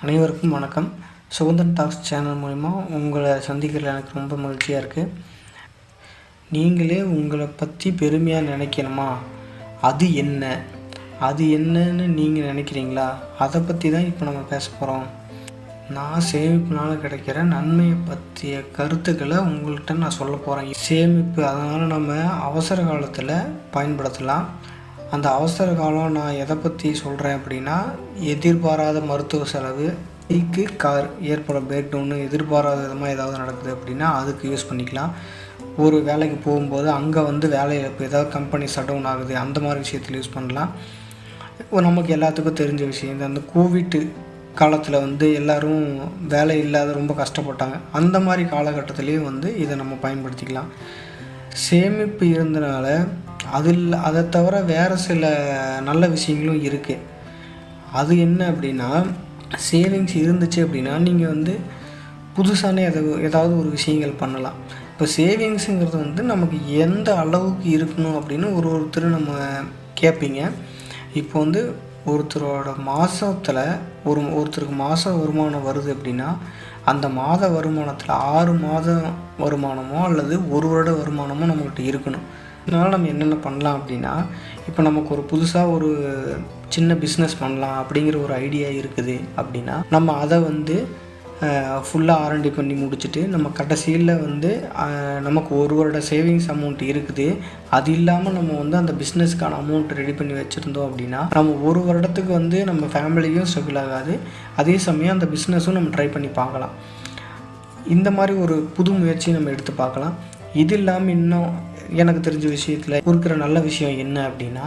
அனைவருக்கும் வணக்கம். Suganthan tax channel மூலிமா உங்களை சந்திக்கிறதுல எனக்கு ரொம்ப மகிழ்ச்சியாக இருக்குது. நீங்களே உங்களை பற்றி பெருமையாக நினைக்கணுமா? அது என்ன? அது என்னன்னு நீங்கள் நினைக்கிறீங்களா? அதை பற்றி தான் இப்போ நம்ம பேச போகிறோம். நான் சேமிப்புனால் கிடைக்கிற நன்மையை பற்றிய கருத்துக்களை உங்கள்கிட்ட நான் சொல்ல போகிறேன். சேமிப்பு அதனால் நம்ம அவசர காலத்தில் பயன்படுத்தலாம். அந்த அவசர காலம் நான் எதை பற்றி சொல்கிறேன் அப்படின்னா, எதிர்பாராத மருத்துவ செலவு, பைக்கு கார் ஏற்பட பிரேக் டவுனு, எதிர்பாராத விதமாக ஏதாவது நடக்குது அப்படின்னா அதுக்கு யூஸ் பண்ணிக்கலாம். ஒரு வேலைக்கு போகும்போது அங்கே வேலை இழப்பு, ஏதாவது கம்பெனி ஷட் டவுன் ஆகுது, அந்த மாதிரி விஷயத்தில் யூஸ் பண்ணலாம். நமக்கு எல்லாத்துக்கும் தெரிஞ்ச விஷயம், இந்த கோவிட் காலத்தில் எல்லோரும் வேலை இல்லாத ரொம்ப கஷ்டப்பட்டாங்க. அந்த மாதிரி காலகட்டத்திலையும் இதை நம்ம பயன்படுத்திக்கலாம். சேமிப்பு இருந்தனால அதை தவிர வேறு சில நல்ல விஷயங்களும் இருக்குது. அது என்ன அப்படின்னா, சேவிங்ஸ் இருந்துச்சு அப்படின்னா நீங்கள் புதுசான ஏதாவது ஒரு விஷயங்கள் பண்ணலாம். இப்போ சேவிங்ஸுங்கிறது நமக்கு எந்த அளவுக்கு இருக்கணும் அப்படின்னு ஒருத்தர் நம்ம கேட்பீங்க. இப்போ ஒருத்தரோட மாதத்தில் ஒருத்தருக்கு மாத வருமானம் வருது அப்படின்னா, அந்த மாத வருமானத்தில் 6 மாதம் வருமானமோ அல்லது 1 வருட வருமானமோ நம்மகிட்ட இருக்கணும். அதனால் நம்ம என்னென்ன பண்ணலாம் அப்படின்னா, இப்போ நமக்கு ஒரு புதுசாக ஒரு சின்ன பிஸ்னஸ் பண்ணலாம் அப்படிங்கிற ஒரு ஐடியா இருக்குது அப்படின்னா, நம்ம அதை ஃபுல்லாக ஆர்என்டி பண்ணி முடிச்சுட்டு நம்ம கடைசியில் நமக்கு 1 வருட சேவிங்ஸ் அமௌண்ட் இருக்குது. அது இல்லாமல் நம்ம அந்த பிஸ்னஸ்க்கான அமௌண்ட் ரெடி பண்ணி வச்சுருந்தோம் அப்படின்னா, நம்ம 1 வருடத்துக்கு நம்ம ஃபேமிலியும் ஸ்ட்ரகிள் ஆகாது. அதே சமயம் அந்த பிஸ்னஸும் நம்ம ட்ரை பண்ணி பார்க்கலாம். இந்த மாதிரி ஒரு புது முயற்சி நம்ம எடுத்து பார்க்கலாம். இது இல்லாமல் இன்னும் எனக்கு தெரிஞ்ச விஷயத்தில் இருக்கிற நல்ல விஷயம் என்ன அப்படின்னா,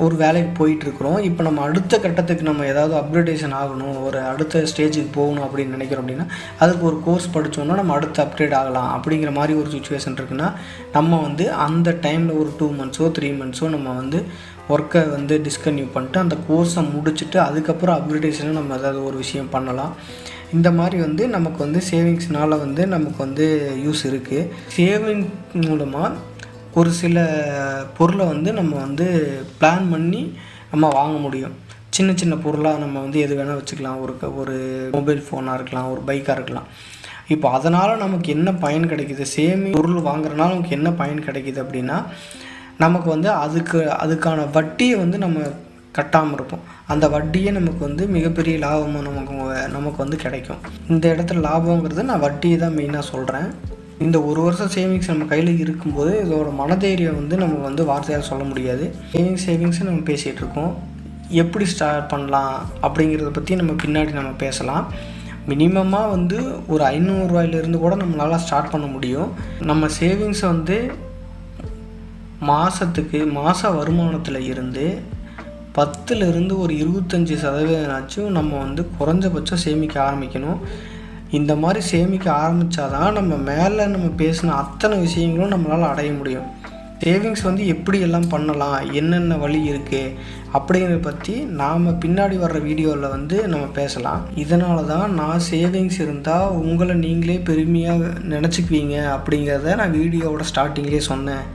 ஒரு வேலைக்கு போயிட்டுருக்குறோம். இப்போ நம்ம அடுத்த கட்டத்துக்கு நம்ம ஏதாவது அப்கிரேடேஷன் ஆகணும், ஒரு அடுத்த ஸ்டேஜுக்கு போகணும் அப்படின்னு நினைக்கிறோம் அப்படின்னா, அதுக்கு ஒரு கோர்ஸ் படித்தோன்னா நம்ம அடுத்து அப்கிரேட் ஆகலாம் அப்படிங்கிற மாதிரி ஒரு சுச்சுவேஷன் இருக்குன்னா, நம்ம அந்த டைமில் ஒரு 2 மந்த்ஸோ 3 மந்த்ஸோ நம்ம ஒர்க்கை டிஸ்கன்டினியூ பண்ணிட்டு அந்த கோர்ஸை முடிச்சுட்டு அதுக்கப்புறம் அப்கிரேடேஷனை நம்ம ஏதாவது ஒரு விஷயம் பண்ணலாம். இந்த மாதிரி நமக்கு சேவிங்ஸ்னால் நமக்கு யூஸ் இருக்குது. சேவிங் மூலமாக ஒரு சில பொருளை நம்ம பிளான் பண்ணி நம்ம வாங்க முடியும். சின்ன சின்ன பொருளாக நம்ம எது வேணால் வச்சுக்கலாம். ஒரு மொபைல் ஃபோனாக இருக்கலாம், ஒரு பைக்காக இருக்கலாம். இப்போ அதனால் நமக்கு என்ன பயன் கிடைக்கிது, பொருள் வாங்குறதுனால நமக்கு என்ன பயன் கிடைக்கிது அப்படின்னா, நமக்கு அதுக்கான வட்டியை நம்ம கட்டாமல் இருப்போம். அந்த வட்டியே நமக்கு மிகப்பெரிய லாபமாக நமக்கு கிடைக்கும். இந்த இடத்துல லாபங்கிறது நான் வட்டியை தான் மெயினாக சொல்கிறேன். இந்த 1 வருஷம் சேவிங்ஸ் நம்ம கையில் இருக்கும்போது இதோட மனதைரியம் நம்ம வார்த்தையால் சொல்ல முடியாது. சேவிங்ஸை நம்ம பேசிகிட்டு இருக்கோம். எப்படி ஸ்டார்ட் பண்ணலாம் அப்படிங்கிறத பற்றி நம்ம பின்னாடி நம்ம பேசலாம். மினிமமாக ஒரு 500 ரூபாயிலிருந்து கூட நம்மளால் ஸ்டார்ட் பண்ண முடியும். நம்ம சேவிங்ஸை மாத வருமானத்தில் இருந்து 10லிருந்து ஒரு 25% நம்ம குறைஞ்சபட்சம் சேமிக்க ஆரம்பிக்கணும். இந்த மாதிரி சேமிக்க ஆரம்பித்தாதான் நம்ம பேசின அத்தனை விஷயங்களும் நம்மளால் அடைய முடியும். சேவிங்ஸ் எப்படியெல்லாம் பண்ணலாம், என்னென்ன வழி இருக்குது அப்படிங்கிறத பற்றி நாம் பின்னாடி வர்ற வீடியோவில் நம்ம பேசலாம். இதனால தான் நான் சேவிங்ஸ் இருந்தால் உங்களை நீங்களே பெருமையாக நினச்சிக்குவீங்க அப்படிங்கிறத நான் வீடியோவோட ஸ்டார்டிங்லேயே சொன்னேன்.